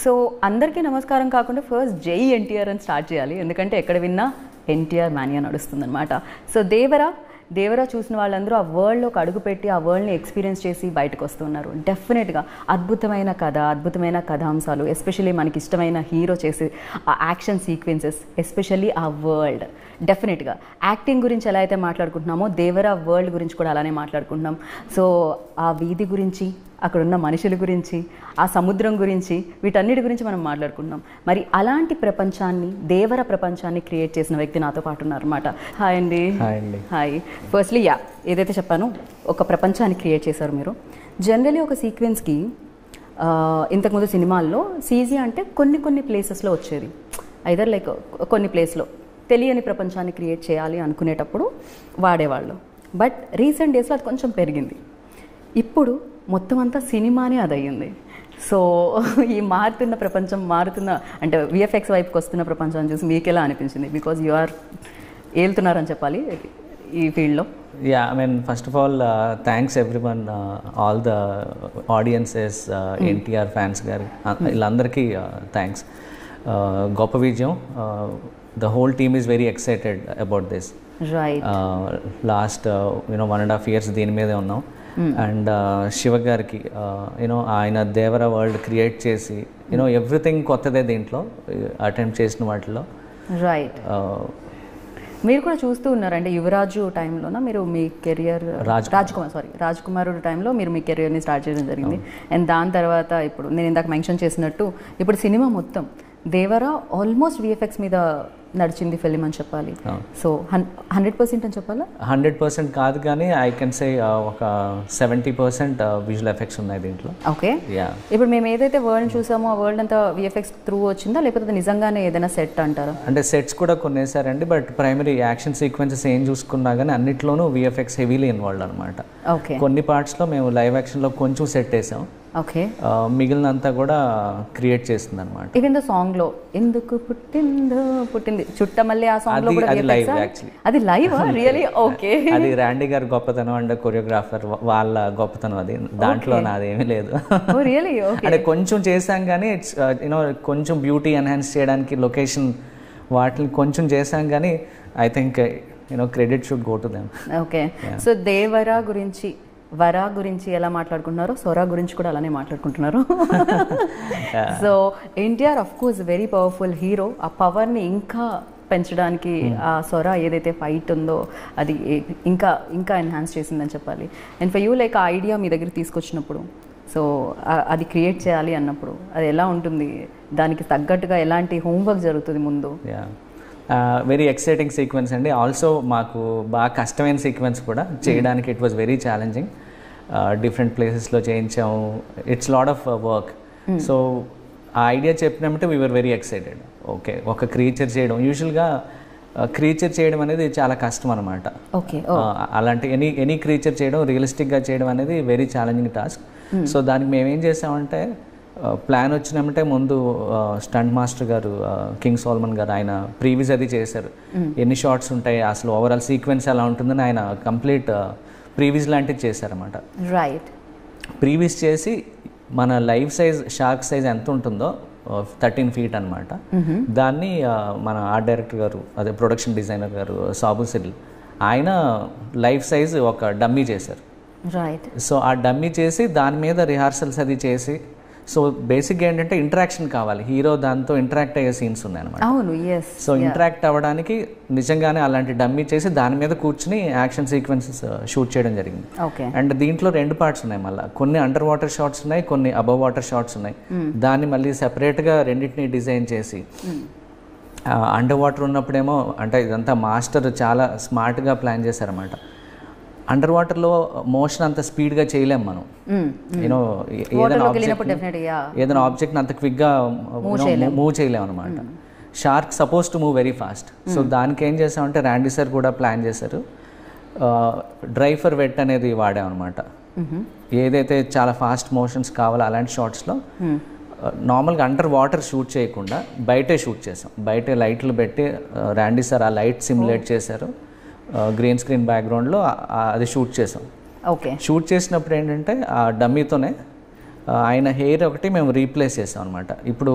So అందరికీ నమస్కారం కాకుండా ఫస్ట్ జై ఎన్టీఆర్ అని స్టార్ట్ చేయాలి, ఎందుకంటే ఎక్కడ విన్నా ఎన్టీఆర్ మానియా నడుస్తుందన్నమాట. సో దేవరా చూసిన వాళ్ళందరూ ఆ వరల్డ్లోకి అడుగుపెట్టి ఆ వరల్డ్ని ఎక్స్పీరియన్స్ చేసి బయటకు వస్తున్నారు. డెఫినెట్గా అద్భుతమైన కథ, అద్భుతమైన కథాంశాలు, ఎస్పెషల్లీ మనకి ఇష్టమైన హీరో చేసే ఆ యాక్షన్ సీక్వెన్సెస్, ఎస్పెషల్లీ ఆ వరల్డ్. డెఫినెట్గా యాక్టింగ్ గురించి ఎలా అయితే మాట్లాడుకుంటున్నామో దేవరా వరల్డ్ గురించి కూడా అలానే మాట్లాడుకుంటున్నాం. సో ఆ వీధి గురించి, అక్కడున్న మనుషుల గురించి, ఆ సముద్రం గురించి, వీటన్నిటి గురించి మనం మాట్లాడుకుంటున్నాం. మరి అలాంటి ప్రపంచాన్ని, దేవర ప్రపంచాన్ని క్రియేట్ చేసిన వ్యక్తి నాతో పాటు ఉన్నారన్నమాట. హాయ్ అండి. హాయ్. ఫస్ట్లీ ఏదైతే చెప్పానో ఒక ప్రపంచాన్ని క్రియేట్ చేశారు మీరు. జనరలీ ఒక సీక్వెన్స్కి ఇంతకుముందు సినిమాల్లో సీజీ అంటే కొన్ని ప్లేసెస్లో వచ్చేది, ఐదర్ లైక్ కొన్ని ప్లేస్లో తెలియని ప్రపంచాన్ని క్రియేట్ చేయాలి అనుకునేటప్పుడు వాడేవాళ్ళు. బట్ రీసెంట్ డేస్లో అది కొంచెం పెరిగింది. ఇప్పుడు మొత్తం అంతా సినిమానే అదయ్యింది. సో ఈ మారుతున్న ప్రపంచం, అంటే విఎఫ్ఎక్స్ వైపుకి వస్తున్న ప్రపంచాన్ని చూసి మీకు ఎలా అనిపించింది? బికాజ్ యు ఆర్ ఏళ్తున్నారని చెప్పాలి ఈ ఫీల్డ్లో. I mean first of all thanks everyone, all the audiences, NTR fans గారు, వీళ్ళందరికీ థ్యాంక్స్. గొప్ప విజయం. The whole team is very excited about this. Right. Last 1.5 years దీని మీదే ఉన్నాం. అండ్ శివ గారికి ఆయన దేవర వరల్డ్ క్రియేట్ చేసి ఎవ్రీథింగ్ కొత్తదే దీంట్లో అటెంప్ట్ చేసిన వాటిలో. రైట్. మీరు కూడా చూస్తూ ఉన్నారంటే యువరాజు టైంలోనా మీరు మీ కెరియర్, రాజ్కుమారుడు టైంలో మీరు మీ కెరియర్ని స్టార్ట్ చేయడం జరిగింది. అండ్ దాని తర్వాత ఇప్పుడు నేను ఇందాక మెన్షన్ చేసినట్టు ఇప్పుడు సినిమా మొత్తం దేవరా ఆల్మోస్ట్ విఎఫ్ఎక్స్ మీద నడిచింది ఫిలిం అని చెప్పాలి. సో 100% అని చెప్పాలా? 100% కాదు, కానీ ఐ కెన్ సే ఒక 70% విజువల్ ఎఫెక్ట్స్ ఉన్నాయి దీంట్లో. ఓకే. ఇప్పుడు మేము ఏదైతే వరల్డ్ చూసామో ఆ వరల్డ్ అంతా విఎఫ్ఎక్స్ త్రూ వచ్చిందా, లేకపోతే నిజంగానే ఏదైనా సెట్ అంటారా? అంటే సెట్స్ కూడా కొన్ని వేసారండి, బట్ ప్రైమరీ యాక్షన్ సీక్వెన్సెస్ ఏం చూసుకున్నా కానీ అన్నిట్లోనూ విఎఫ్ఎక్స్ హెవీలీ ఇన్వాల్వ్డ్ అనమాట. ఓకే. కొన్ని పార్ట్స్లో మేము లైవ్ యాక్షన్లో కొంచెం సెట్ వేసాం. ఓకే. మిగిలినంతా కూడా క్రియేట్ చేస్తుంది అనమాట. ఈవెన్ ద సాంగ్ లో ఎందుకు పుట్టింది చుట్టమల్లి, ఆ సాంగ్ లో కూడా అది లైవ్ యాక్చువల్లీ. అది లైవ్ రియల్లీ? ఓకే. అది రాండీ గారి గొప్పతనం అండ్ కొరియోగ్రాఫర్ వాళ్ళ గొప్పతనం, అది దాంట్లో నాదేమీ లేదు. రియల్లీ? అంటే కొంచెం చేసాం కానీ ఇట్స్ కొంచెం బ్యూటీ ఎన్హాన్స్ చేయడానికి లొకేషన్ వాటిని కొంచెం చేసాం కానీ I think credit should go to them. Okay. So Devara గురించి, వరా గురించి ఎలా మాట్లాడుకుంటున్నారో సొరా గురించి కూడా అలానే మాట్లాడుకుంటున్నారు. So NTR of course very powerful hero. ఆ పవర్ని ఇంకా పెంచడానికి ఆ సొరా ఏదైతే ఫైట్ ఉందో అది ఇంకా ఎన్హాన్స్ చేసిందని చెప్పాలి. అండ్ ఫర్ యూ లైక్ ఆ ఐడియా మీ దగ్గర తీసుకొచ్చినప్పుడు, సో అది క్రియేట్ చేయాలి అన్నప్పుడు అది ఎలా ఉంటుంది? దానికి తగ్గట్టుగా ఎలాంటి హోంవర్క్ జరుగుతుంది ముందు? వెరీ ఎక్సైటింగ్ సీక్వెన్స్ అండి. ఆల్సో మాకు బాగా కష్టమైన సీక్వెన్స్ కూడా చేయడానికి. It was very challenging. Different ప్లేసెస్లో చేయించాము. It's lot of work. So ఆ ఐడియా చెప్పినప్పుడు we were very excited. Okay, ఒక క్రీచర్ చేయడం, యూజువల్గా క్రీచర్ చేయడం అనేది చాలా కష్టం అనమాట. ఓకే. అలాంటి ఎనీ క్రీచర్ చేయడం, రియలిస్టిక్గా చేయడం అనేది వెరీ ఛాలెంజింగ్ టాస్క్. సో దానికి మేమేం చేసామంటే, ప్లాన్ వచ్చినామంటే ముందు స్టంట్ మాస్టర్ గారు కింగ్ సోల్మన్ గారు ఆయన ప్రీవియస్ అది చేశారు. ఎన్ని షార్ట్స్ ఉంటాయి, అసలు ఓవరాల్ సీక్వెన్స్ ఎలా ఉంటుందని ఆయన కంప్లీట్ ప్రీవియస్ లాంటిది చేశారన్నమాట. రైట్. ప్రీవియస్ చేసి మన లైఫ్ సైజ్, షార్క్ సైజ్ ఎంత ఉంటుందో 13 feet అనమాట, దాన్ని మన ఆర్ట్ డైరెక్టర్ గారు, అదే ప్రొడక్షన్ డిజైనర్ గారు సాబు సిల్, ఆయన లైఫ్ సైజ్ ఒక డమ్మీ చేశారు. రైట్. సో ఆ డమ్మీ చేసి దాని మీద రిహార్సల్స్ అది చేసి, సో బేసిక్గా ఏంటంటే ఇంటరాక్షన్ కావాలి, హీరో దాంతో ఇంటరాక్ట్ అయ్యే సీన్స్ ఉన్నాయి అనమాట. అవును. సో ఇంటరాక్ట్ అవ్వడానికి నిజంగానే అలాంటి డమ్మీ చేసి దాని మీద కూర్చుని యాక్షన్ సీక్వెన్సెస్ షూట్ చేయడం జరిగింది. అండ్ దీంట్లో 2 parts ఉన్నాయి. మళ్ళీ కొన్ని అండర్ వాటర్ షాట్స్ ఉన్నాయి, కొన్ని అబవ్ వాటర్ షాట్స్ ఉన్నాయి. దాన్ని మళ్ళీ సెపరేట్గా రెండింటిని డిజైన్ చేసి, అండర్ వాటర్ ఉన్నప్పుడేమో అంటే ఇదంతా మాస్టర్ చాలా స్మార్ట్గా ప్లాన్ చేశారన్నమాట. అండర్ వాటర్లో మోషన్ అంత స్పీడ్గా చేయలేం మనం. ఏదైనా ఆబ్జెక్ట్ని అంత క్విక్గా మూవ్ చేయలేం అనమాట. Shark suppose to move very fast. So దానికి ఏం చేసామంటే రాండీ సార్ కూడా ప్లాన్ చేశారు, డ్రై ఫర్ వెట్ అనేది వాడామన్నమాట. ఏదైతే చాలా ఫాస్ట్ మోషన్స్ కావాలో అలాంటి షార్ట్స్లో నార్మల్గా అండర్ వాటర్ షూట్ చేయకుండా బయటే షూట్ చేసాం. బయటే లైట్లు పెట్టి రాండీ సార్ ఆ లైట్ సిమ్యులేట్ చేశారు. గ్రీన్ స్క్రీన్ బ్యాక్గ్రౌండ్లో అది షూట్ చేసాం. ఓకే. షూట్ చేసినప్పుడు ఏంటంటే ఆ డమ్మీతోనే ఆయన హెయిర్ ఒకటి మేము రీప్లేస్ చేసాం అనమాట. ఇప్పుడు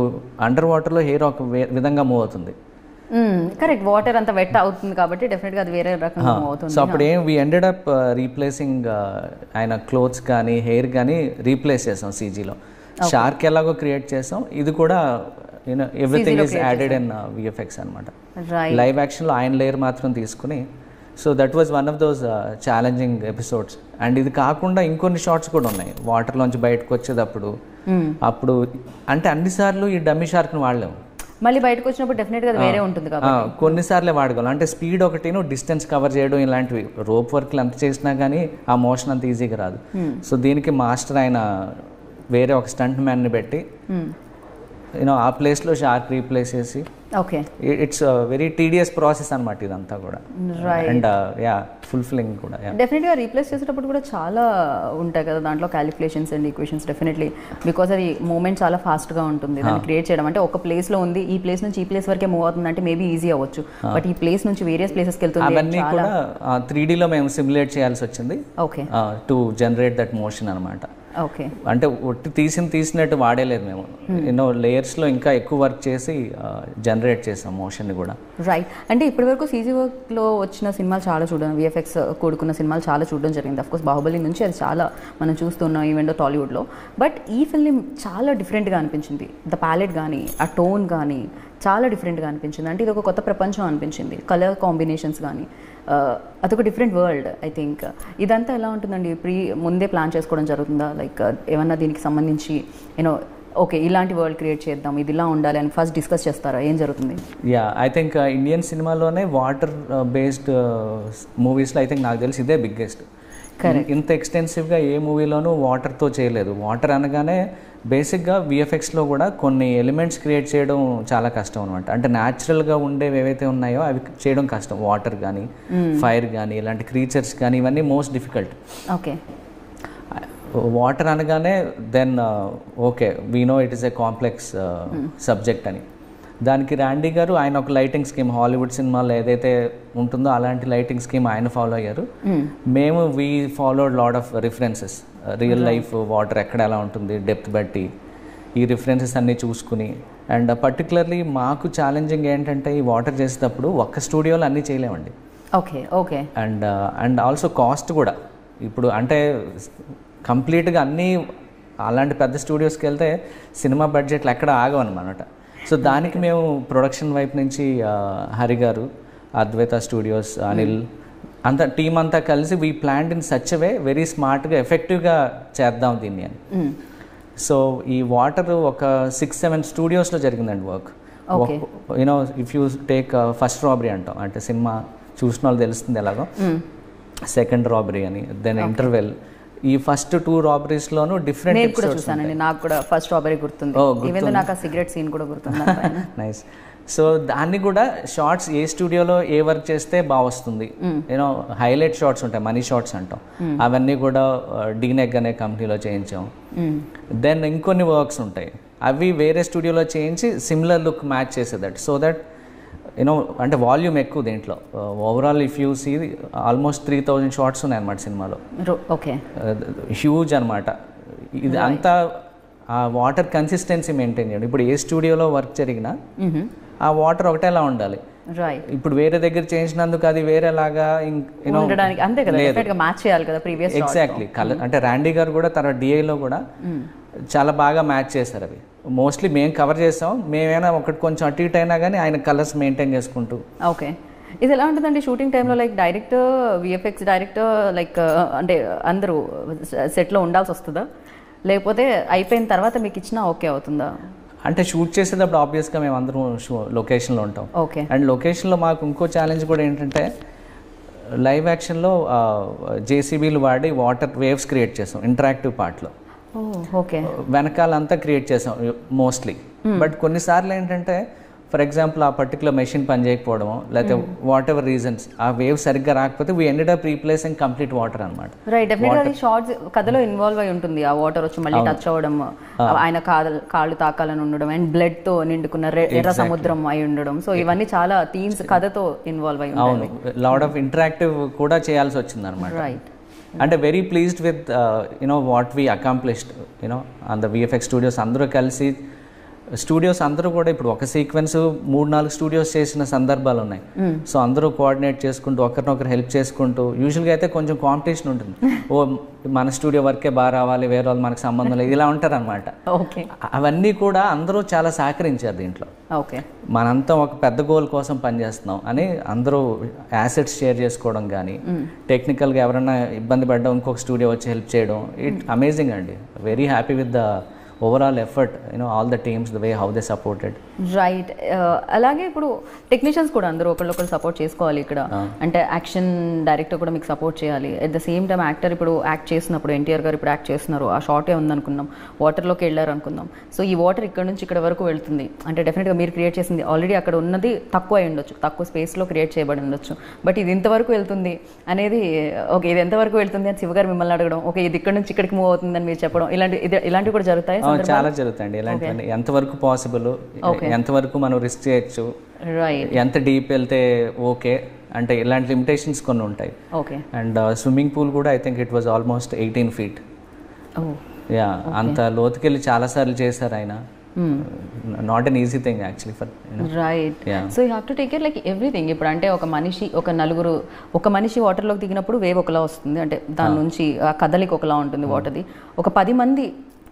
అండర్ వాటర్లో హెయిర్ ఒక విధంగా మూవ్ అవుతుంది. కరెక్ట్, వాటర్ అంత వెట్ అవుతుంది కాబట్టి డెఫినెట్గా అది వేరే రకంగా మూవ్ అవుతుంది. సో అప్పుడు వీ ఎండెడ్ అప్ రీప్లేసింగ్ ఆయన క్లోత్స్ కానీ హెయిర్ కానీ రీప్లేస్ చేసాం CGలో. షార్క్ ఎలాగో క్రియేట్ చేసాం, ఇది కూడా everything is added in VFX అనమాట. లైవ్ యాక్షన్లో ఆయన లేయర్ మాత్రం తీసుకుని, so that was one of those challenging episodes. And ఇది కాకుండా ఇంకొన్ని షార్ట్స్ కూడా ఉన్నాయి వాటర్లోంచి బయటకు వచ్చేటప్పుడు. అప్పుడు అంటే అన్నిసార్లు ఈ డమ్మీ షార్క్ని వాడలేము, మళ్ళీ బయటకు వచ్చినప్పుడు డెఫినెట్గా వేరే ఉంటుంది కాబట్టి కొన్నిసార్లే వాడగలం. అంటే స్పీడ్ ఒకటి, డిస్టెన్స్ కవర్ చేయడం, ఇలాంటివి రోప్ వర్క్లు ఎంత చేసినా కానీ ఆ మోషన్ అంత ఈజీగా రాదు. సో దీనికి మాస్టర్ ఆయన వేరే ఒక స్టంట్ మ్యాన్ని పెట్టి ఆ ప్లేస్లో షార్క్ రీప్లేస్ చేసి, okay, it's very tedious process అనమాట ఇదంతా కూడా. అండ్ ఫుల్ఫిల్లింగ్ కూడా. డెఫినెట్గా రీప్లేస్ చేసేటప్పుడు కూడా చాలా ఉంటాయి కదా దాంట్లో calculations and equations definitely, because అది మూమెంట్ చాలా ఫాస్ట్గా ఉంటుంది దాన్ని క్రియేట్ చేయడం. అంటే ఒక ప్లేస్లో ఉంది, ఈ ప్లేస్ నుంచి ఈ ప్లేస్ వరకే మూవ్ అవుతుంది అంటే మేబీ ఈజీ అవ్వచ్చు, బట్ ఈ ప్లేస్ నుంచి వేరియస్ ప్లేసెస్కి వెళ్తుంది. అవన్నీ కూడా 3Dలో మేము సిమ్యులేట్ చేయాల్సి వచ్చింది, okay, to generate that motion అనమాట. ఓకే, అంటే ఒట్టి తీసినట్టు వాడేలేదు మేము, లేయర్స్లో ఇంకా ఎక్కువ వర్క్ చేసి జనరేట్ చేసాం మోషన్ని కూడా. రైట్. అంటే ఇప్పటివరకు CG వర్క్లో వచ్చిన సినిమాలు చాలా చూడడం, VFX కూడుకున్న సినిమాలు చాలా చూడడం జరిగింది. అఫ్కోర్స్ బాహుబలి నుంచి అది చాలా మనం చూస్తున్నాం ఈవెంట్ టాలీవుడ్లో. బట్ ఈ ఫిల్మ్ చాలా డిఫరెంట్గా అనిపించింది. ద ప్యాలెట్ కానీ ఆ టోన్ కానీ చాలా డిఫరెంట్గా అనిపించింది. అంటే ఇది ఒక కొత్త ప్రపంచం అనిపించింది. కలర్ కాంబినేషన్స్ కానీ అదొక డిఫరెంట్ వరల్డ్. ఐ థింక్ ఇదంతా ఎలా ఉంటుందండి? ముందే ప్లాన్ చేసుకోవడం జరుగుతుందా? లైక్ ఏమన్నా దీనికి సంబంధించి ఓకే ఇలాంటి వరల్డ్ క్రియేట్ చేద్దాం, ఇది ఇలా ఉండాలి అని ఫస్ట్ డిస్కస్ చేస్తారా? ఏం జరుగుతుంది? ఐ థింక్ ఇండియన్ సినిమాలోనే వాటర్ బేస్డ్ మూవీస్లో ఐ థింక్ నాకు తెలిసి ఇదే బిగ్గెస్ట్. ఇంత ఎక్స్టెన్సివ్గా ఏ మూవీలోనూ వాటర్తో చేయలేదు. వాటర్ అనగానే బేసిక్గా VFXలో కూడా కొన్ని ఎలిమెంట్స్ క్రియేట్ చేయడం చాలా కష్టం అనమాట. అంటే న్యాచురల్గా ఉండేవి ఏవైతే ఉన్నాయో అవి చేయడం కష్టం. వాటర్ కానీ ఫైర్ కానీ ఇలాంటి క్రీచర్స్ కానీ ఇవన్నీ మోస్ట్ డిఫికల్ట్. ఓకే, వాటర్ అనగానే then okay we know it is a complex subject అని. దానికి ర్యాండీ గారు ఆయన ఒక లైటింగ్ స్కీమ్ హాలీవుడ్ సినిమాలో ఏదైతే ఉంటుందో అలాంటి లైటింగ్ స్కీమ్ ఆయన ఫాలో అయ్యారు. మేము we followed lot of references, real life water ఎక్కడ ఎలా ఉంటుంది డెప్త్ బట్టి ఈ రిఫరెన్సెస్ అన్నీ చూసుకుని. అండ్ పర్టికులర్లీ మాకు ఛాలెంజింగ్ ఏంటంటే ఈ వాటర్ చేసేటప్పుడు ఒక్క స్టూడియోలో అన్నీ చేయలేమండి. Okay, okay. And also cost కూడా ఇప్పుడు అంటే కంప్లీట్గా అన్నీ అలాంటి పెద్ద స్టూడియోస్కి వెళ్తే సినిమా బడ్జెట్లు ఎక్కడ ఆగవన్నమాట. సో దానికి మేము ప్రొడక్షన్ వైపు నుంచి హరి గారు, అద్వైత స్టూడియోస్, అనిల్ అంతా టీం అంతా కలిసి we planned in such way very స్మార్ట్గా ఎఫెక్టివ్గా చేద్దాం దీన్ని అని. సో ఈ వాటర్ ఒక 6-7 స్టూడియోస్లో జరిగిందండి work. If you take first robbery అంటాం, అంటే సినిమా చూసిన వాళ్ళు తెలుస్తుంది ఎలాగో, సెకండ్ రాబరీ అని, దెన్ ఇంటర్వెల్. ఈ ఫస్ట్ 2 రాబరీస్లోనూ డిఫరెంట్ ఎపిసోడ్స్ చూసానండి. నాకు కూడా ఫస్ట్ రాబరీ గుర్తుంది, ఈవెన్ దో నాకు ఆ సిగరెట్ సీన్ కూడా గుర్తుంది. నైస్. సో దాన్ని కూడా షార్ట్స్ ఏ స్టూడియోలో ఏ వర్క్ చేస్తే బాగా వస్తుంది, హైలైట్ షార్ట్స్ ఉంటాయి, మనీ షార్ట్స్ అంటాం, అవన్నీ కూడా డీనెగ్ అనే కంపెనీలో చేయించాం. దెన్ ఇంకొన్ని వర్క్స్ ఉంటాయి అవి వేరే స్టూడియోలో చేయించి సిమిలర్ లుక్ మ్యాచ్ చేసేదట్. సో దట్ అంటే వాల్యూమ్ ఎక్కువ దీంట్లో. Overall if you see almost 3000 shots ఉన్నాయి అన్నమాట సినిమాలో. ఓకే, హ్యూజ్ అనమాట. ఇది అంతా ఆ వాటర్ కన్సిస్టెన్సీ మెయింటైన్ చేయండి. ఇప్పుడు ఏ స్టూడియోలో వర్క్ జరిగినా ఆ వాటర్ ఒకటేలా ఉండాలి. ఇప్పుడు వేరే దగ్గర చేయించినందుకు అది వేరేలాగా ఎగ్జాక్ట్లీ కలర్. అంటే ర్యాండీ గారు కూడా తర్వాత డిఐలో కూడా చాలా బాగా మ్యాచ్ చేశారు అవి. మోస్ట్లీ మేము కవర్ చేసాం, మేమైనా ఒకటి కొంచెం అటు ఇటు అయినా కానీ ఆయన కలర్స్ మెయింటైన్ చేసుకుంటూ. ఓకే, ఇది ఎలా ఉంటుందండి షూటింగ్ టైంలో? Like director, VFX director, like అంటే అందరూ సెట్లో ఉండాల్సి వస్తుందా, లేకపోతే అయిపోయిన తర్వాత మీకు ఇచ్చినా ఓకే అవుతుందా? అంటే షూట్ చేసేటప్పుడు ఆబ్వియస్గా మేము అందరం లొకేషన్లో ఉంటాం. ఓకే. అండ్ లొకేషన్లో మాకు ఇంకో ఛాలెంజ్ కూడా ఏంటంటే లైవ్ యాక్షన్లో JCBలు వాడి వాటర్ వేవ్స్ క్రియేట్ చేసాం ఇంటరాక్టివ్ పార్ట్లో. ఓకే, వెనకాలంతా క్రియేట్ చేసాం మోస్ట్లీ. బట్ కొన్నిసార్లు ఏంటంటే ఫర్ ఎగ్జాంపుల్ ఆ పర్టికులర్ మెషిన్ పని చేయకపోవడము, లేకపోతే వాట్ ఎవర్ రీజన్స్ ఆ వేవ్ సరిగ్గా రాకపోతే we ended up replacing complete water అనమాట. రైట్, డెఫినెట్గా అది షార్ట్స్ కథలో ఇన్వాల్వ్ అయి ఉంటుంది. ఆ వాటర్ వచ్చి మళ్ళీ టచ్ అవ్వడం, ఆయన కాళ్ళు తాకాలని ఉండడం, అండ్ బ్లడ్ తో నిండుకున్న ఎర్ర సముద్రం అయి ఉండడం. సో ఇవన్నీ చాలా థీమ్స్ కథతో ఇన్వాల్వ్ అయి ఉంటాయి. లాట్ ఆఫ్ ఇంటరాక్టివ్ కూడా చేయాల్సి వచ్చింది అనమాట. రైట్. అంటే very pleased with you know what we accomplished you know on the VFX studios. అందరూ కలిసి స్టూడియోస్ అందరూ కూడా ఇప్పుడు ఒక సీక్వెన్స్ 3-4 స్టూడియోస్ చేసిన సందర్భాలు ఉన్నాయి. సో అందరూ కోఆర్డినేట్ చేసుకుంటూ ఒకరినొకరు హెల్ప్ చేసుకుంటూ, యూజువల్గా అయితే కొంచెం కాంపిటీషన్ ఉంటుంది. ఓ మన స్టూడియో వర్కే బాగా రావాలి, వేరే వాళ్ళు మనకు సంబంధం లేదు, ఇలా ఉంటారు అనమాట. అవన్నీ కూడా అందరూ చాలా సహకరించారు దీంట్లో. మనంతా ఒక పెద్ద గోల్ కోసం పనిచేస్తున్నాం అని అందరూ యాసెట్స్ షేర్ చేసుకోవడం కానీ, టెక్నికల్గా ఎవరైనా ఇబ్బంది పడ్డా ఇంకొక స్టూడియో వచ్చి హెల్ప్ చేయడం, ఇట్ అమేజింగ్ అండి. Very happy with the overall effort, you know all the teams, the way how they supported. Right. అలాగే ఇప్పుడు టెక్నీషియన్స్ కూడా అందరూ ఒకళ్ళొకరు సపోర్ట్ చేసుకోవాలి ఇక్కడ. అంటే యాక్షన్ డైరెక్టర్ కూడా మీకు సపోర్ట్ చేయాలి, at the same time actor ఇప్పుడు యాక్ట్ చేసినప్పుడు, ఎన్టీఆర్ గారు ఇప్పుడు యాక్ట్ చేస్తున్నారు, ఆ షార్టే ఉందనుకుందాం, వాటర్లోకి వెళ్ళారు అనుకుందాం. సో ఈ వాటర్ ఇక్కడ నుంచి ఇక్కడ వరకు వెళ్తుంది అంటే డెఫినెట్గా మీరు క్రియేట్ చేసింది ఆల్రెడీ అక్కడ ఉన్నది తక్కువ అయి ఉండొచ్చు, తక్కువ స్పేస్లో క్రియేట్ చేయబడి ఉండొచ్చు. బట్ ఇది ఇంతవరకు వెళ్తుంది అనేది, ఓకే ఇది ఎంతవరకు వెళ్తుంది అని శివగారు మిమ్మల్ని అడగడం, ఓకే ఇది ఇక్కడ నుంచి ఇక్కడికి మూవ్ అవుతుందని మీరు చెప్పడం, ఇలాంటివి కూడా జరుగుతాయి. చాలా జరుగుతాయండి ఇలాంటివన్నీ. ఎంతవరకు పాసిబుల్, ఎంతవరకు మనం రిస్క్ చేయొచ్చు, ఎంత డీప్ వెళ్తే ఓకే అంటే ఇలాంటి లిమిటేషన్స్ కొన్ని ఉంటాయి. అండ్ స్విమ్మింగ్ పూల్ కూడా I think it was almost 18 feet. Yeah, అంత లోతుకెళ్ళి చాలాసార్లు చేశారు ఆయన. Not an easy thing actually for right. So you have to take care like everything. ఇప్పుడు అంటే ఒక మనిషి వాటర్లోకి దిగినప్పుడు వేవ్ ఒకలా వస్తుంది, అంటే దాని నుంచి ఆ కదలిక ఒకలా ఉంటుంది వాటర్ది. ఒక 10 మంది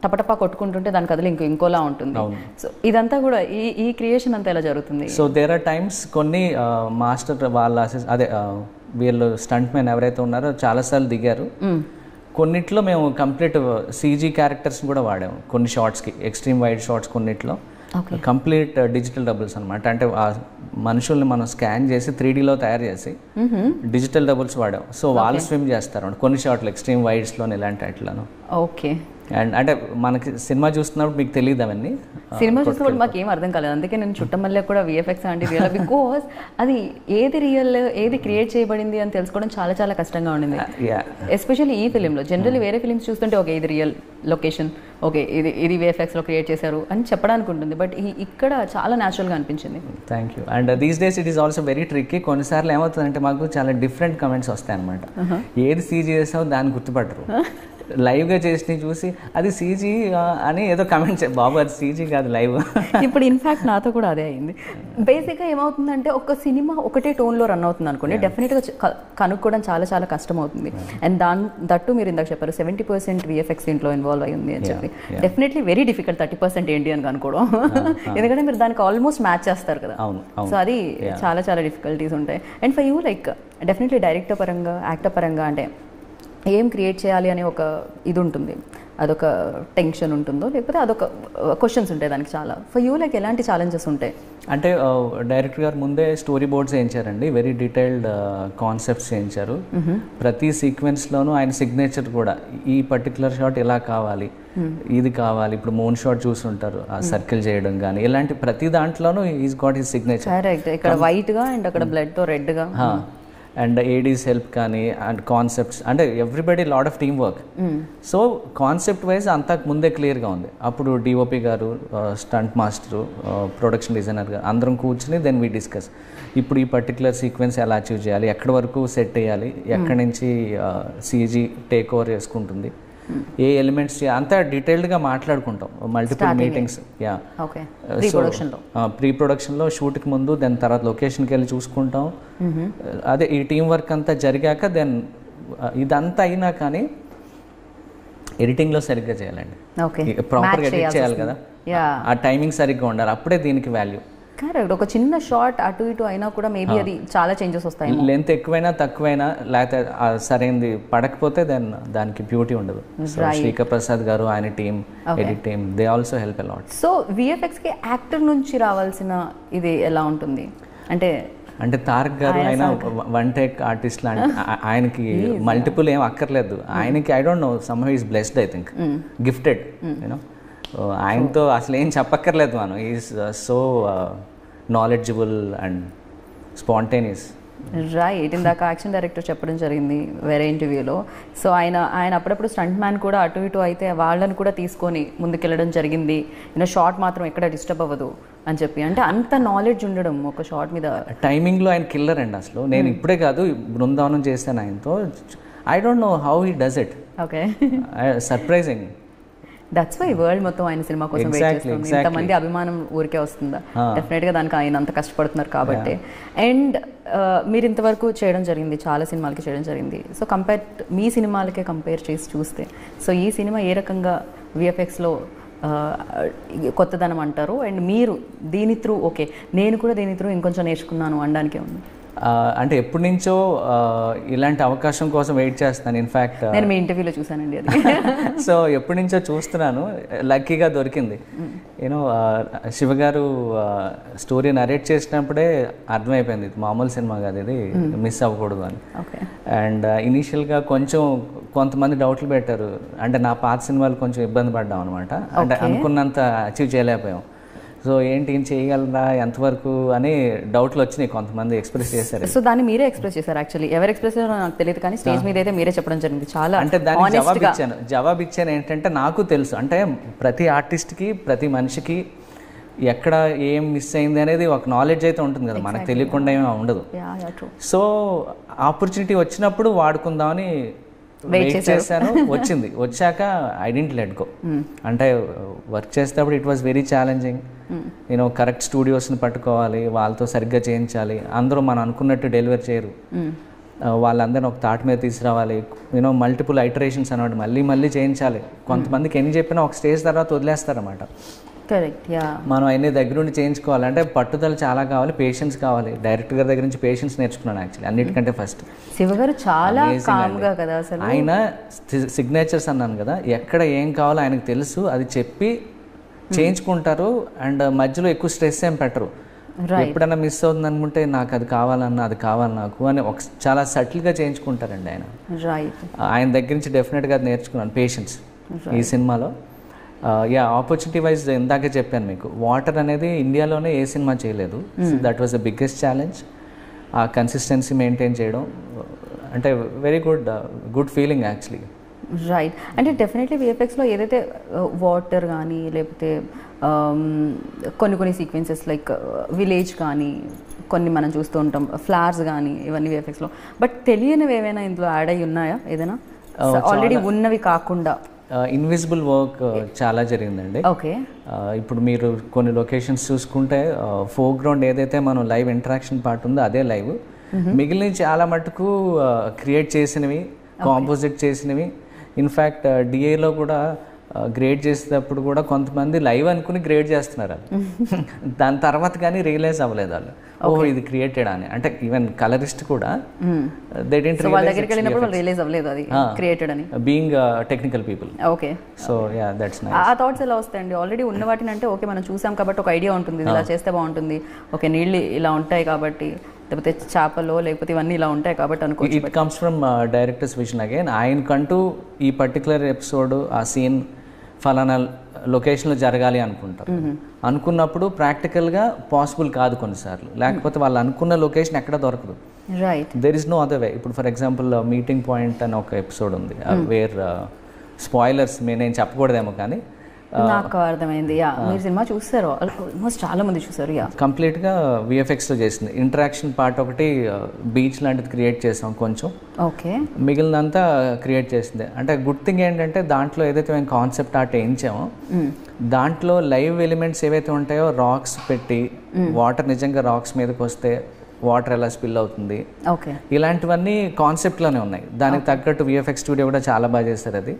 టపటపా కొట్టుకుంటుంటే దాని కథలు ఇంకోలా ఉంటుంది. సో ఇదంతా కూడా ఈ క్రియేషన్ అంతా ఎలా జరుగుతుంది? సో దేర్ ఆర్ టైమ్స్ కొన్ని మాస్టర్ వాళ్ళ వీళ్ళు స్టంట్ మెన్ ఎవరైతే ఉన్నారో చాలాసార్లు దిగారు. కొన్నిట్లో మేము కంప్లీట్ సీజీ క్యారెక్టర్స్ కూడా వాడాము కొన్ని షార్ట్స్కి, ఎక్స్ట్రీమ్ వైడ్ షార్ట్స్ కొన్నిట్లో కంప్లీట్ డిజిటల్ డబుల్స్ అనమాట. అంటే ఆ మనుషుల్ని మనం స్కాన్ చేసి 3Dలో తయారు చేసి డిజిటల్ డబుల్స్ వాడాం. సో వాళ్ళు స్విమ్ చేస్తారు కొన్ని షార్ట్లు ఎక్స్ట్రీమ్ వైడ్స్లో ఇలాంటి అట్లను. ఓకే. అండ్ అంటే మనకి సినిమా చూస్తున్నప్పుడు మీకు తెలియదు అవన్నీ, సినిమా చూసినప్పుడు మాకు ఏం అర్థం కాలేదు. అందుకే నేను చుట్టమల్లె కూడా విఎఫ్ఎక్స్ అంటే రియల్, బికాస్ అది ఏది రియల్ ఏది క్రియేట్ చేయబడింది అని తెలుసుకోవడం చాలా చాలా కష్టంగా ఉండింది. ఎస్పెషల్లీ ఈ ఫిలింలో. జనరల్లీ వేరే ఫిలిమ్స్ చూస్తుంటే ఓకే ఇది రియల్ లొకేషన్, ఓకే ఇది విఎఫ్ఎక్స్లో క్రియేట్ చేశారు అని చెప్పడానికి ఉంటుంది. బట్ ఇక్కడ చాలా న్యాచురల్గా అనిపించింది. Thank you. And these days it is also very tricky. కొన్నిసార్లు ఏమవుతుందంటే మాకు చాలా డిఫరెంట్ కమెంట్స్ వస్తాయి అనమాట. ఏది సీజీ చేసావు దాన్ని గుర్తుపట్టరు, లైవ్గా చేసి చూసి అది సీజీ అని ఏదో కమెంట్ బాబు అది సీజీ కాదు లైవ్. ఇప్పుడు ఇన్ఫ్యాక్ట్ నాతో కూడా అదే అయింది. బేసిక్గా ఏమవుతుందంటే ఒక సినిమా ఒకటే టోన్లో రన్ అవుతుంది అనుకోండి, డెఫినెట్గా కనుక్కోవడం చాలా చాలా కష్టం అవుతుంది. అండ్ దట్టు మీరు ఇందాక చెప్పారు 70% విఎఫ్ఎక్స్ దీంట్లో ఇన్వాల్వ్ అయ్యింది అని చెప్పి. డెఫినెట్లీ వెరీ డిఫికల్ట్ 30% ఏంటి అని కనుక్కోవడం, ఎందుకంటే మీరు దానికి ఆల్మోస్ట్ మ్యాచ్ చేస్తారు కదా. సో అది చాలా చాలా డిఫికల్టీస్ ఉంటాయి. And for you like definitely director పరంగా, యాక్టర్ పరంగా అంటే ఏం క్రియేట్ చేయాలి అనే ఒక ఇది ఉంటుంది, అదొక టెన్షన్ ఉంటుందో లేకపోతే అదొక క్వశ్చన్స్ ఉంటాయి దానికి చాలా. ఫర్ యూ లైక్ ఎలాంటి ఛాలెంజెస్ ఉంటాయి? అంటే డైరెక్టర్ గారు ముందే స్టోరీ బోర్డ్స్ వేయించారండి, వెరీ డీటెయిల్డ్ కాన్సెప్ట్స్ వేయించారు. ప్రతి సీక్వెన్స్లోనూ ఆయన సిగ్నేచర్ కూడా, ఈ పర్టికులర్ షాట్ ఇలా కావాలి, ఇది కావాలి. ఇప్పుడు మూన్ షాట్ చూస్తుంటారు, ఆ సర్కిల్ చేయడం కానీ ఇలాంటి ప్రతి దాంట్లోనూ is got his signature. Correct. ఇక్కడ వైట్గా అండ్ అక్కడ బ్లడ్తో రెడ్గా. అండ్ ఏడీస్ హెల్ప్ కానీ, అండ్ కాన్సెప్ట్స్ అంటే everybody lot of team work. So concept wise అంతా ముందే క్లియర్గా ఉంది. అప్పుడు డిఓపి గారు, స్టంట్ మాస్టరు, ప్రొడక్షన్ డిజైనర్ గారు అందరం కూర్చుని దెన్ వీ డిస్కస్. ఇప్పుడు ఈ పర్టికులర్ సీక్వెన్స్ ఎలా అచీవ్ చేయాలి, ఎక్కడి వరకు సెట్ చేయాలి, ఎక్కడి నుంచి సీజీ టేక్ ఓవర్ చేసుకుంటుంది, ఏ ఎలిమెంట్స్ అంతా డీటెయిల్డ్గా మాట్లాడుకుంటాం, మల్టిపుల్ మీటింగ్స్. యా, ప్రీ ప్రొడక్షన్లో షూట్కి ముందు, దెన్ తర్వాత లొకేషన్కి వెళ్ళి చూసుకుంటాం. అదే ఈ టీం వర్క్ అంతా జరిగాక దెన్ ఇదంతా అయినా కానీ ఎడిటింగ్లో సరిగ్గా చేయాలండి, ప్రాపర్గా ఎడిట్ చేయాలి కదా, ఆ టైమింగ్ సరిగ్గా ఉండాలి, అప్పుడే దీనికి వాల్యూ. కరెక్ట్. ఒక చిన్న షార్ట్ అటు ఇటు అయినా కూడా మేబీ అది చాలా చేంజెస్ వస్తాయి. లెంత్ ఎక్కువైనా తక్కువైనా లేకపోతే సరైనది పడకపోతే దెన్ దానికి బ్యూటీ ఉండదు. సో శ్రీకర్ ప్రసాద్ గారు, ఆయన team, edit team, they also help a lot. So విఎఫ్ఎక్స్కి యాక్టర్ నుంచి రావాల్సిన ఇది ఎలా ఉంటుంది అంటే తారక్ గారు ఆయన వన్ టేక్ ఆర్టిస్ట్ లాంటి, ఆయనకి మల్టిపుల్ ఏం అక్కర్లేదు. ఆయనకి I don't no, somehow is blessed, I think gifted, you know. ఆయనతో అసలు ఏం చెప్పక్కర్లేదు మనం, is so knowledgeable and spontaneous. Right. ఇందాక యాక్షన్ డైరెక్టర్ చెప్పడం జరిగింది వేరే ఇంటర్వ్యూలో. సో ఆయన అప్పుడప్పుడు స్టంట్ మ్యాన్ కూడా అటు ఇటు అయితే వాళ్ళని కూడా తీసుకొని ముందుకెళ్ళడం జరిగింది. షార్ట్ మాత్రం ఎక్కడ డిస్టర్బ్ అవ్వదు అని చెప్పి. అంటే అంత నాలెడ్జ్ ఉండడం ఒక షార్ట్ మీద. టైమింగ్లో ఆయన కిల్లర్ అండి అసలు. నేను ఇప్పుడే కాదు, బృందావనం చేశాను ఆయనతో. I don't know how he does it. Okay, surprising. That's why world మొత్తం ఆయన సినిమా కోసం వెయిట్ చేస్తుంది. ఇంతమంది అభిమానం ఊరికే వస్తుందా? డెఫినెట్గా దానికి ఆయన అంత కష్టపడుతున్నారు కాబట్టి. అండ్ మీరు ఇంతవరకు చేయడం జరిగింది, చాలా సినిమాలకి చేయడం జరిగింది. సో మీ సినిమాలకే కంపేర్ చేసి చూస్తే, సో ఈ సినిమా ఏ రకంగా విఎఫ్ఎక్స్లో కొత్తదనం అంటారు? అండ్ మీరు దీని త్రూ ఓకే నేను కూడా దీని త్రూ ఇంకొంచెం నేర్చుకున్నాను అనడానికే ఉంది. అంటే ఎప్పటి నుంచో ఇలాంటి అవకాశం కోసం వెయిట్ చేస్తాను. ఇన్ఫ్యాక్ట్ నేను మీ ఇంటర్వ్యూలో చూసానండి అది. సో ఎప్పటి నుంచో చూస్తున్నాను, లక్కీగా దొరికింది. యూనో శివగారు స్టోరీ నరేట్ చేసినప్పుడే అర్థమైపోయింది ఇది మామూలు సినిమా కాదు, ఇది మిస్ అవ్వకూడదు అని. అండ్ ఇనీషియల్గా కొంతమంది డౌట్లు పెట్టారు. అంటే నా పాత సినిమాలు కొంచెం ఇబ్బంది పడ్డాం అనమాట. అంటే అనుకున్నంత అచీవ్ చేయలేకపోయాం. సో ఏంటి ఏం చేయగలరా ఎంతవరకు అని డౌట్లు వచ్చినాయి, కొంతమంది ఎక్స్ప్రెస్ చేశారు. సో దాన్ని మీరే ఎక్స్ప్రెస్ చేశారు. యాక్చువల్లీ ఎవరు ఎక్స్ప్రెస్ చేశారో నాకు తెలియదు, కానీ స్టేజ్ మీద అయితే మీరే చెప్పడం జరిగింది. చాలా అంటే దానికి జవాబు ఇచ్చాను ఏంటంటే నాకు తెలుసు, అంటే ప్రతి ఆర్టిస్ట్కి ప్రతి మనిషికి ఎక్కడ ఏం మిస్ అయింది అనేది ఒక నాలెడ్జ్ అయితే ఉంటుంది కదా, మనకు తెలియకుండా ఏమీ ఉండదు. సో ఆపర్చునిటీ వచ్చినప్పుడు వాడుకుందామని వెయిట్ చేశాను. వచ్చాక ఐ డెంట్ లెట్ గో. అంటే వర్క్ చేసేటప్పుడు ఇట్ వాస్ వెరీ ఛాలెంజింగ్. నేను కరెక్ట్ స్టూడియోస్ని పట్టుకోవాలి, వాళ్ళతో సరిగ్గా చేయించాలి. అందరూ మనం అనుకున్నట్టు డెలివర్ చేయరు, వాళ్ళందరినీ ఒక తాటి మీద తీసుకురావాలి. మల్టిపుల్ ఐటరేషన్స్ అన్నమాట, మళ్ళీ చేయించాలి. కొంతమందికి ఎన్ని చెప్పినా ఒక స్టేజ్ తర్వాత వదిలేస్తారన్నమాట. మనం అన్ని దగ్గరుండి చేయించుకోవాలి. అంటే పట్టుదల చాలా కావాలి, పేషెన్స్ కావాలి. డైరెక్టర్ గారి దగ్గర నుంచి పేషెన్స్ నేర్చుకున్నాను యాక్చువల్లీ అన్నిటికంటే ఫస్ట్. శివగారు చాలా కామ్గా కదా అసలు. ఆయన సిగ్నేచర్స్ అన్నాను కదా, ఎక్కడ ఏం కావాలో ఆయనకు తెలుసు, అది చెప్పి చేయించుకుంటారు. అండ్ మధ్యలో ఎక్కువ స్ట్రెస్ ఏం పెట్టరు. ఎప్పుడైనా మిస్ అవుతుంది అనుకుంటే నాకు అది కావాలన్నా అది కావాలి నాకు అని చాలా సటిల్గా చేయించుకుంటారండి ఆయన. ఆయన దగ్గర నుంచి డెఫినెట్గా అది నేర్చుకున్నాను, పేషెన్స్ ఈ సినిమాలో. ఆపర్చునిటీ వైజ్ ఇందాకే చెప్పాను మీకు, వాటర్ అనేది ఇండియాలోనే ఏ సినిమా చేయలేదు. That was the biggest challenge. ఆ కన్సిస్టెన్సీ మెయింటైన్ చేయడం అంటే very good feeling actually. Right. అంటే డెఫినెట్లీ విఎఫ్ఎక్స్లో ఏదైతే వాటర్ కానీ లేకపోతే కొన్ని సీక్వెన్సెస్ లైక్ విలేజ్ కానీ కొన్ని మనం చూస్తూ ఉంటాం, ఫ్లవర్స్ కానీ ఇవన్నీ విఎఫ్ఎక్స్లో. బట్ తెలియనివి ఏమైనా ఇందులో యాడ్ అయ్యి ఉన్నాయా ఏదైనా ఆల్రెడీ ఉన్నవి కాకుండా? ఇన్విజిబుల్ వర్క్ చాలా జరిగిందండి. ఓకే. ఇప్పుడు మీరు కొన్ని లొకేషన్స్ చూసుకుంటే ఫోర్గ్రౌండ్ ఏదైతే మనం లైవ్ ఇంటరాక్షన్ పార్ట్ ఉందో అదే లైవ్. మిగిలిన చాలా మటుకు క్రియేట్ చేసినవి, కాంపోజిట్ చేసినవి. ఇన్ఫ్యాక్ట్ డిఏలో కూడా గ్రేడ్ చేసేటప్పుడు కూడా కొంతమంది లైవ్ అనుకుని గ్రేడ్ చేస్తున్నారు వాళ్ళు. దాని తర్వాత కానీ రియలైజ్ అవ్వలేదు వాళ్ళు, ఓహో ఇది క్రియేటెడ్ అని. అంటే ఈవెన్ కలరిస్ట్ కూడా being technical people. Okay. So yeah that's nice. ఆ థాట్స్ ఎలా వస్తాయండి? ఆల్రెడీ ఉన్న వాటిని అంటే ఓకే మనం చూసాం కాబట్టి ఒక ఐడియా ఉంటుంది, ఇలా చేస్తే బాగుంటుంది, ఓకే నీళ్ళు ఇలా ఉంటాయి కాబట్టి, లేకపోతే చేపలు లేకపోతే ఇవన్నీ ఇలా ఉంటాయి కాబట్టి అనుకో. It comes from director's vision again. ఆయనకంటూ ఈ పర్టికులర్ ఎపిసోడ్ ఆ సీన్ ఫలానా లొకేషన్లో జరగాలి అనుకుంటారు. అనుకున్నప్పుడు ప్రాక్టికల్గా పాసిబుల్ కాదు కొన్నిసార్లు, లేకపోతే వాళ్ళు అనుకున్న లొకేషన్ ఎక్కడ దొరకదు. Right. There is no other way. ఇప్పుడు ఫర్ ఎగ్జాంపుల్ మీటింగ్ పాయింట్ అని ఒక ఎపిసోడ్ ఉంది, వేర్ స్పాయిలర్స్ నేను చెప్పకూడదేమో కానీ నాకు అర్థమైంది. మీరు సినిమా చూస్తారు, ఆల్మోస్ట్ చాలా మంది చూసారు. కంప్లీట్గా విఎఫ్ఎక్స్లో చేసింది. ఇంటరాక్షన్ పార్ట్ ఒకటి బీచ్ లాంటిది క్రియేట్ చేసాం కొంచెం, ఓకే. మిగిలినంతా క్రియేట్ చేసింది. అంటే గుడ్ థింగ్ ఏంటంటే దాంట్లో ఏదైతే మేము కాన్సెప్ట్ ఆర్ట్ వేయించామో దాంట్లో లైవ్ ఎలిమెంట్స్ ఏవైతే ఉంటాయో రాక్స్ పెట్టి, వాటర్ నిజంగా రాక్స్ మీదకి వస్తే వాటర్ ఎలా స్పిల్ అవుతుంది, ఓకే, ఇలాంటివన్నీ కాన్సెప్ట్లోనే ఉన్నాయి. దానికి తగ్గట్టు విఎఫ్ఎక్స్ స్టూడియో కూడా చాలా బాగా చేస్తారు అది.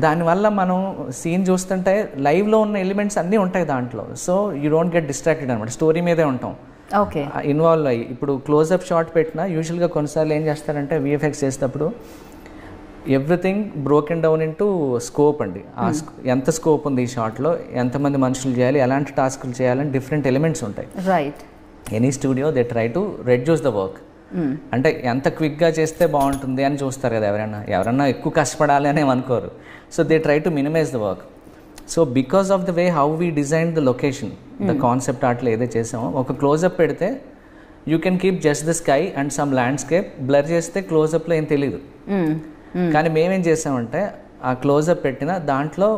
దానివల్ల మనం సీన్ చూస్తుంటే లైవ్లో ఉన్న ఎలిమెంట్స్ అన్నీ ఉంటాయి దాంట్లో. So you don't get distracted అనమాట, స్టోరీ మీదే ఉంటాం, ఓకే, ఇన్వాల్వ్ అయ్యి. ఇప్పుడు క్లోజ్అప్ షాట్ పెట్టినా యూజువల్గా కొన్నిసార్లు ఏం చేస్తారంటే విఎఫ్ఎక్స్ చేసేటప్పుడు everything broken down into scope అండి. ఎంత స్కోప్ ఉంది ఈ షాట్లో, ఎంతమంది మనుషులు చేయాలి, ఎలాంటి టాస్కులు చేయాలని డిఫరెంట్ ఎలిమెంట్స్ ఉంటాయి. Right. Any studio they try to reduce the work. అంటే ఎంత క్విక్గా చేస్తే బాగుంటుంది అని చూస్తారు కదా ఎవరన్నా ఎక్కువ కష్టపడాలి అని అనుకోరు. So they try to minimise the work. So because of the way how we design the location, the concept ఆర్ట్లో ఏదైతే చేసామో, ఒక క్లోజప్ పెడితే you can keep just the sky and some landscape, blur చేస్తే క్లోజప్లో ఏం తెలియదు. కానీ మేమేం చేసామంటే ఆ క్లోజప్ పెట్టిన దాంట్లో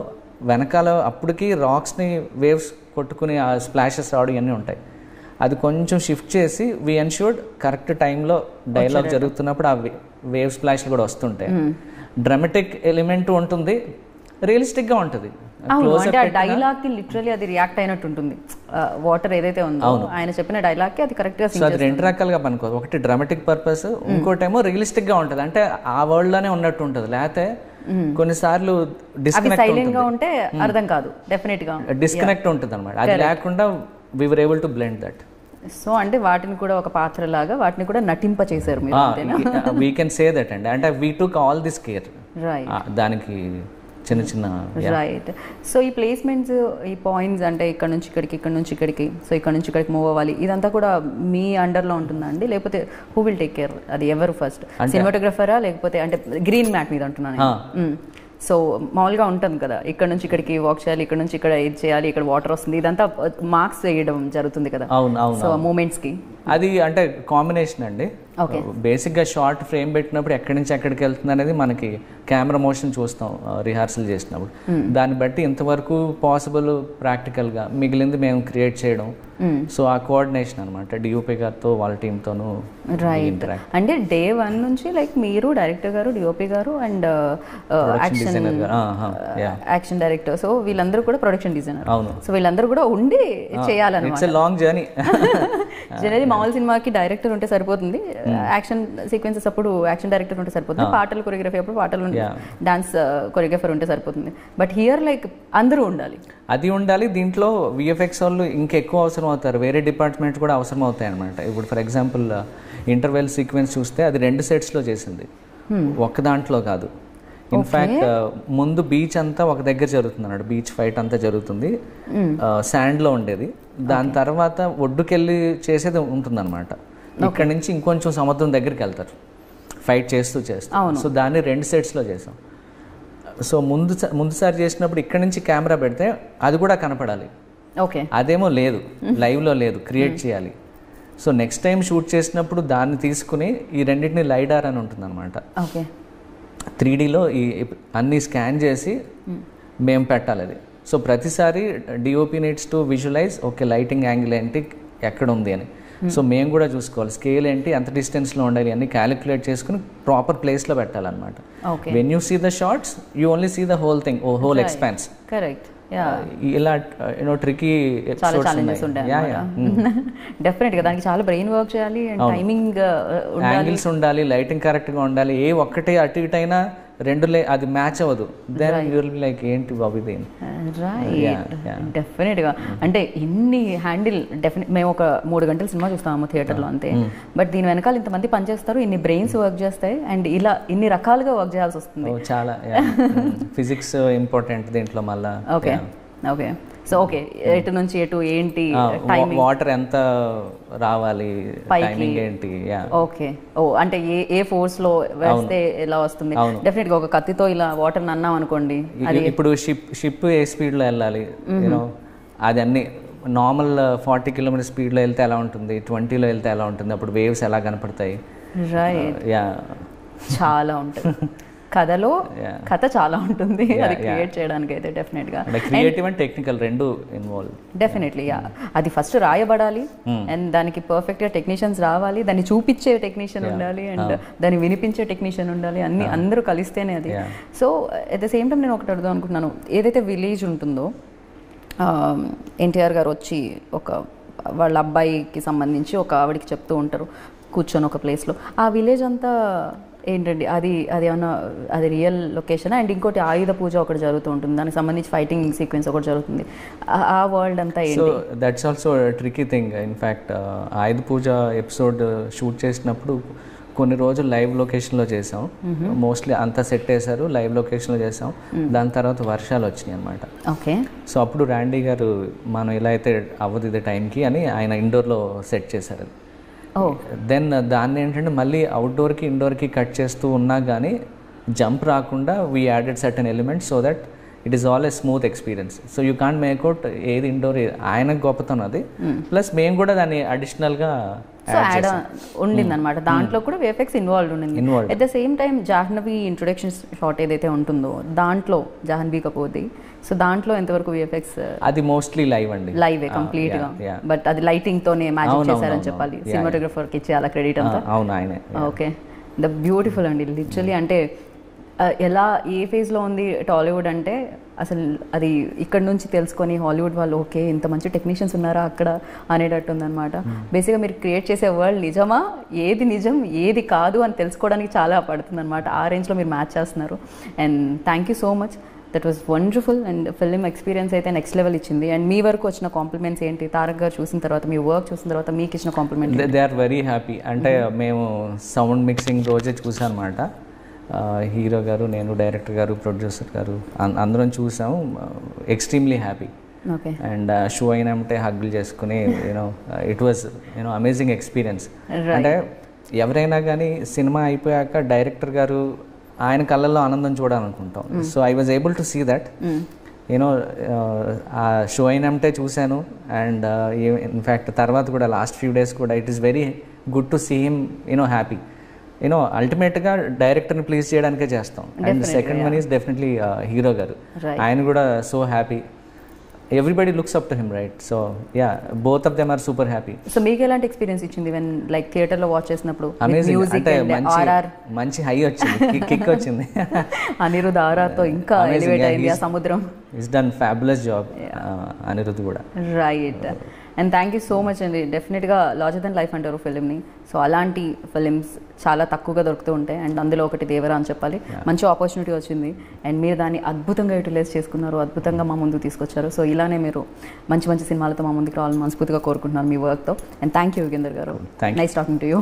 వెనకాల అప్పటికి రాక్స్ని వేవ్స్ కొట్టుకుని ఆ స్ప్లాషెస్ రావడం ఇవన్నీ ఉంటాయి. అది కొంచెం షిఫ్ట్ చేసి వీ ఎన్ష్యూర్డ్ కరెక్ట్ టైంలో డైలాగ్ జరుగుతున్నప్పుడు ఆ వేవ్ స్ప్లాష్లు కూడా వస్తుంటాయి. డ్రామాటిక్ ఎలిమెంట్ ఉంటుంది, రియలిస్టిక్గా ఉంటుంది. అంటే ఆ డైలాగ్ కి లిటరలీ అది రియాక్ట్ అయినట్టు ఉంటుంది. వాటర్ ఏదైతే ఉందో ఆయన చెప్పిన డైలాగ్ కి అది కరెక్ట్ గా. సో అది రెండు రకాలుగా పనుకోదు. ఒకటి డ్రామాటిక్ పర్పస్, ఇంకోటేమో రియలిస్టిక్ గా ఉంటుంది, అంటే ఆ వరల్డ్ లోనే ఉన్నట్టు ఉంటుంది. లేకపోతే కొన్నిసార్లు సైలెంట్ గా ఉంటే అర్థం కాదు, డెఫినెట్ గా డిస్కనెక్ట్ ఉంటుంది అనమాట. అది లేకుండా we were able to blend that. So అంటే వాటిని కూడా ఒక పాత్ర లాగా వాటిని కూడా నటింప చేశారు మీరు. వీ కెన్ సే దట్ అండి. అంటే we took all this care దానికి చిన్న చిన్న. రైట్. సో ఈ ప్లేస్మెంట్స్, ఈ పాయింట్స్ అంటే ఇక్కడ నుంచి ఇక్కడికి, ఇక్కడ నుంచి ఇక్కడికి, సో ఇక్కడ నుంచి ఇక్కడికి మూవ్ అవ్వాలి, ఇదంతా కూడా మీ అండర్లో ఉంటుందా అండి, లేకపోతే హూ విల్ టేక్ కేర్? అది ఎవరు ఫస్ట్, సినిమాటోగ్రఫరా లేకపోతే అంటే గ్రీన్ మ్యాట్ మీద ఉంటున్నాను. సో మామూలుగా ఉంటుంది కదా, ఇక్కడ నుంచి ఇక్కడికి వాక్ చేయాలి, ఇక్కడ నుంచి ఇక్కడ ఇది చేయాలి, ఇక్కడ వాటర్ వస్తుంది, ఇదంతా మార్క్స్ వేయడం జరుగుతుంది కదా. సో మూమెంట్స్కి అది అంటే కాంబినేషన్ అండి. బేసిక్గా షార్ట్ ఫ్రేమ్ పెట్టినప్పుడు ఎక్కడి నుంచి ఎక్కడికి వెళ్తుంది అనేది మనకి కెమెరా మోషన్ చూస్తాం రిహార్సల్ చేసినప్పుడు. దాన్ని బట్టి ఇంతవరకు పాసిబుల్ ప్రాక్టికల్గా మిగిలింది మేము క్రియేట్ చేయడం. సో ఆ కోఆర్డినేషన్ అనమాట డిఓపి గారితో వాళ్ళ టీంతోనూ. రైట్. అంటే డే 1 నుంచి లైక్ మీరు డైరెక్టర్ గారు, డిఓపి గారు అండ్ యాక్షన్ డైరెక్టర్, సో వీళ్ళందరూ కూడా ప్రొడక్షన్ డిజైనర్. అవును. సో వీళ్ళందరూ కూడా ఉండి చేయాలన్నమాట. It's a long journey. Generally మామూలు సినిమాకి డైరెక్టర్ ఉంటే సరిపోతుంది, యాక్షన్ సీక్వెన్సెస్ అప్పుడు యాక్షన్ డైరెక్టర్ ఉంటే సరిపోతుంది, పాటలు కొరియోగ్రఫీ అప్పుడు పాటలు, డాన్స్ కొరియోగ్రఫర్ ఉంటే సరిపోతుంది. బట్ హియర్ లైక్ అందరూ ఉండాలి. అది ఉండాలి. దీంట్లో విఎఫ్ఎక్స్ వాళ్ళు ఇంకెక్కువ అవసరం అవుతారు, వేరే డిపార్ట్మెంట్ కూడా అవసరం అవుతాయి అనమాట. ఇప్పుడు ఫర్ ఎగ్జాంపుల్ ఇంటర్వెల్ సీక్వెన్స్ చూస్తే అది 2 సెట్స్లో చేసింది, ఒక్క దాంట్లో కాదు. ఇన్ఫ్యాక్ట్ ముందు బీచ్ అంతా ఒక దగ్గర జరుగుతుంది అన్నాడు, బీచ్ ఫైట్ అంతా జరుగుతుంది, శాండ్లో ఉండేది. దాని తర్వాత ఒడ్డుకెళ్ళి చేసేది ఉంటుందన్నమాట. ఇక్కడ నుంచి ఇంకొంచెం సముద్రం దగ్గరికి వెళ్తారు ఫైట్ చేస్తూ. సో దాన్ని 2 సెట్స్లో చేసాం. సో ముందుసారి చేసినప్పుడు ఇక్కడ నుంచి కెమెరా పెడితే అది కూడా కనపడాలి, అదేమో లేదు, లైవ్లో లేదు, క్రియేట్ చేయాలి. సో నెక్స్ట్ టైం షూట్ చేసినప్పుడు దాన్ని తీసుకుని ఈ రెండింటిని లైడార్ అని ఉంటుంది అనమాట, 3Dలో ఈ అన్ని స్కాన్ చేసి మేము పెట్టాలి అది. సో ప్రతిసారి DOP needs to visualize, okay lighting angle ఏంటి, ఎక్కడ ఉంది అని. సో మేము కూడా చూసుకోవాలి, స్కేల్ ఏంటి, ఎంత డిస్టెన్స్లో ఉండాలి అన్ని క్యాలిక్యులేట్ చేసుకుని ప్రాపర్ ప్లేస్లో పెట్టాలన్నమాట. When you see the shots you only see the whole thing, whole expanse. Correct. ఇలా ట్రికీ చాలా ఛాలెంజెస్ ఉంటాయి. డెఫినెట్ గా దానికి చాలా బ్రెయిన్ వర్క్ చేయాలి, టైమింగ్, యాంగిల్స్ ఉండాలి, లైటింగ్ కరెక్ట్ గా ఉండాలి. ఏ ఒక్కటే అటు ఇటు అయినా అది మ్యాచ్ అవ్వదు. Then you will be like ఏంటి బాబు ఇది. రైట్. డెఫినెట్ గా అంటే ఇన్ని హ్యాండిల్ మేము ఒక 3 గంటల సినిమా చూస్తాము థియేటర్లో అంతే, బట్ దీని వెనకాల ఇంతమంది పనిచేస్తారు, ఇన్ని బ్రెయిన్స్ వర్క్ చేస్తాయి అండ్ ఇలా ఇన్ని రకాలుగా వర్క్ చేయాల్సి వస్తుంది. చాలా ఫిజిక్స్ ఇంపార్టెంట్ దీంట్లో మళ్ళీ. ఓకే. సో ఓకే, ఎటు నుంచి ఎటు ఏంటి, వాటర్ ఎంత రావాలి, టైమింగ్ ఏంటి. ఓకే. అంటే ఏ ఫోర్స్ లో వేస్తే ఎలా వస్తుంది. డెఫినెట్ గా ఒక కత్తితో ఇలా వాటర్ అన్నాం అనుకోండి, ఇప్పుడు షిప్ ఏ స్పీడ్ లో వెళ్ళాలి, అది అన్ని నార్మల్ 40 కిలోమీటర్ స్పీడ్ లో వెళ్తే ఎలా ఉంటుంది, 20లో వెళ్తే ఎలా ఉంటుంది, అప్పుడు వేవ్స్ ఎలా కనపడతాయి. రైట్. చాలా ఉంటుంది కథలో, కథ చాలా ఉంటుంది అది క్రియేట్ చేయడానికి అయితే. డెఫినెట్గా క్రియేటివ్ అండ్ టెక్నికల్ రెండు ఇన్వాల్వ్. డెఫినెట్లీ అది ఫస్ట్ రాయబడాలి అండ్ దానికి పర్ఫెక్ట్గా టెక్నీషియన్స్ రావాలి, దాన్ని చూపించే టెక్నీషియన్ ఉండాలి అండ్ దాన్ని వినిపించే టెక్నీషియన్ ఉండాలి, అన్ని అందరూ కలిస్తేనే అది. So at the same time నేను ఒకటి అడుగుదాం అనుకుంటున్నాను, ఏదైతే విలేజ్ ఉంటుందో ఎన్టీఆర్ గారు వచ్చి ఒక వాళ్ళ అబ్బాయికి సంబంధించి ఒక ఆవిడికి చెప్తూ ఉంటారు కూర్చొని ఒక ప్లేస్లో, ఆ విలేజ్ అంతా ఏంటండి అది ఏమన్నా అది రియల్ లొకేషన్? అండ్ ఇంకోటి ఆయుధ పూజ ఒకటి జరుగుతూ ఉంటుంది, దానికి సంబంధించి ఫైటింగ్ సీక్వెన్స్ ఒకటి జరుగుతుంది, ఆ వరల్డ్ అంతా ఏంటి? So that's also tricky thing. In fact Ayudha Puja episode shoot చేసినప్పుడు కొన్ని రోజులు లైవ్ లొకేషన్లో చేసాం, మోస్ట్లీ అంతా సెట్ వేశారు, లైవ్ లొకేషన్లో చేసాం. దాని తర్వాత వర్షాలు వచ్చినాయి అనమాట. ఓకే. సో అప్పుడు ర్యాండీ గారు మనం ఇలా అయితే అవ్వదు ఇదే టైంకి అని ఆయన ఇండోర్లో సెట్ చేశారు. దెన్ దాన్ని ఏంటంటే మళ్ళీ అవుట్డోర్కి ఇండోర్కి కట్ చేస్తూ ఉన్నా కానీ జంప్ రాకుండా we added certain elements so that it is all A smooth experience. So you can't make out ఏది ఇండోర్, ఆయన గొప్పతనం అది. ప్లస్ మేము కూడా దాన్ని అడిషనల్గా సో యాడ్ ఉండిందనమాట, దాంట్లో కూడా విఎఫ్ఎక్స్ ఇన్వాల్వ్ ఉండింది. At the same time Jahnavi introduction shot ఏదైతే ఉంటుందో దాంట్లో జాహ్నవి కపూర్ది, సో దాంట్లో ఎంతవరకు విఎఫ్ఎక్స్? అది మోస్ట్లీ లైవ్ అండి, లైవ్ కంప్లీట్ గా, బట్ అది లైటింగ్ తోనే మ్యాజిక్ చేశారని చెప్పాలి. సినిమాటోగ్రఫర్ కి ఇచ్చే అలా క్రెడిట్ అంతా. అవును ఆయనే. ఓకే, ద బ్యూటిఫుల్ అండి లిటరలీ. అంటే ఎలా ఏ ఫేజ్లో ఉంది టాలీవుడ్ అంటే అసలు అది ఇక్కడ నుంచి తెలుసుకొని హాలీవుడ్ వాళ్ళు ఓకే ఇంత మంచి టెక్నీషియన్స్ ఉన్నారా అక్కడ అనేటట్టు ఉందన్నమాట. బేసిక్గా మీరు క్రియేట్ చేసే వరల్డ్ నిజమా, ఏది నిజం ఏది కాదు అని తెలుసుకోవడానికి చాలా పడుతుంది అనమాట. ఆ రేంజ్లో మీరు మ్యాచ్ చేస్తున్నారు. And thank you so much, that was wonderful. And film experience అయితే నెక్స్ట్ లెవెల్ ఇచ్చింది. అండ్ మీ వరకు వచ్చిన కాంప్లిమెంట్స్ ఏంటి? తారక్ గారు చూసిన తర్వాత, మీ వర్క్ చూసిన తర్వాత మీకు ఇచ్చిన compliment? They are very happy. అంటే మేము సౌండ్ మిక్సింగ్ రోజే చూసాం అనమాట. హీరో గారు, నేను, డైరెక్టర్ గారు, ప్రొడ్యూసర్ గారు అందరం చూసాము. Extremely happy. Okay. And show అయినంటే హగ్గులు చేసుకుని ఇట్ వాజ్ అమేజింగ్ ఎక్స్పీరియన్స్. అంటే ఎవరైనా కానీ సినిమా అయిపోయాక డైరెక్టర్ గారు ఆయన కళ్ళల్లో ఆనందం చూడాలనుకుంటాం. So I was able to see that. ఆ షో అయినంటే చూశాను. అండ్ ఇన్ఫ్యాక్ట్ తర్వాత కూడా లాస్ట్ ఫ్యూ డేస్ కూడా it is very good to see him happy. అల్టిమేట్గా డైరెక్టర్ని ప్లీజ్ చేయడానికే చేస్తాం. And second one is definitely hero గారు. ఆయన కూడా so happy. Everybody looks up to him, right? So yeah, both of them are super happy. So మీకు ఎలాంటి experience ఇచ్చింది వెన్ లైక్ థియేటర్లో వాచ్ చేసినప్పుడు? అమేజింగ్. అంటే మంచి హై వచ్చింది, కిక్ వచ్చింది. అనిరుద్ ఆర్ఆర్తో ఇంకా ఎలివేట్ అయింది ఆ సముద్రం. It's done fabulous job Anirudh కూడా. Right. And thank you so much అండి. డెఫినెట్గా లార్జర్ దెన్ లైఫ్ అంటారు ఫిలింని. సో అలాంటి ఫిలిమ్స్ చాలా తక్కువగా దొరుకుతూ ఉంటాయి. అండ్ అందులో ఒకటి దేవరా అని చెప్పాలి. మంచి ఆపర్చునిటీ వచ్చింది అండ్ మీరు దాన్ని అద్భుతంగా యూటిలైజ్ చేసుకున్నారు, అద్భుతంగా మా ముందుకు తీసుకొచ్చారు. సో ఇలానే మీరు మంచి మంచి సినిమాలతో మా ముందుకు రావాలని మనస్ఫూర్తిగా కోరుకుంటున్నారు మీ వర్క్తో. అండ్ థ్యాంక్ యూ యుగేందర్ గారు. Nice talking to you.